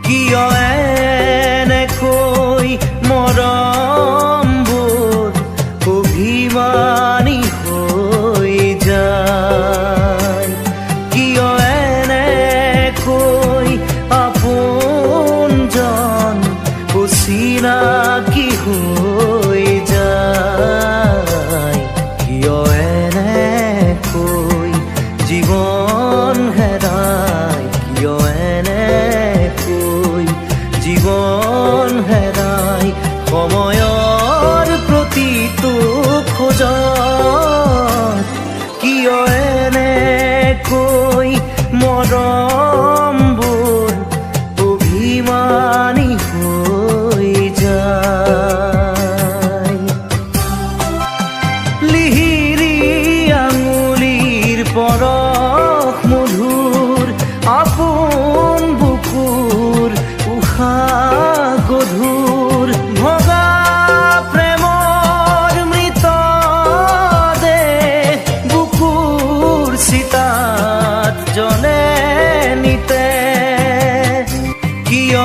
কিয় এনেকৈ মৰমবোৰ অভিমানী হৈ যায়? কিয় এনেকৈ আপোনজন অচিনাকি হৈ যায়? কিয় এনেকৈ জীৱন হেৰাই? কিয় এনেকৈ জীৱন হেৰাই? সময়ৰ প্ৰতিটো খোজত কিয় এনেকৈ মৰমবোৰ অভিমানী হৈ যায়? লিহিৰি আঙুলিৰ পৰশ মধুৰ আপোন বুকুৰ উশাহ গধুৰ ভগা প্ৰেমৰ মৃতদেহ বুকুৰ চিতাত জ্বলে নিতে। কিয়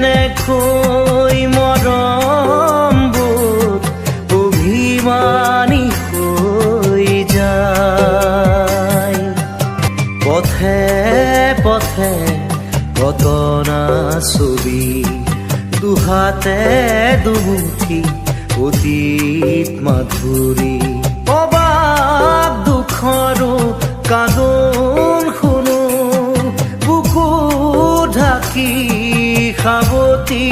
এনেকৈ মৰমবোৰ অভিমানী হৈ যায়? পথে পথে ঘটনা ছবি দুহাতে দুমুঠি অতীত মাধুৰী অবাক দুখৰো কান্দোন শুনো বুকু ঢাকি সাৱতি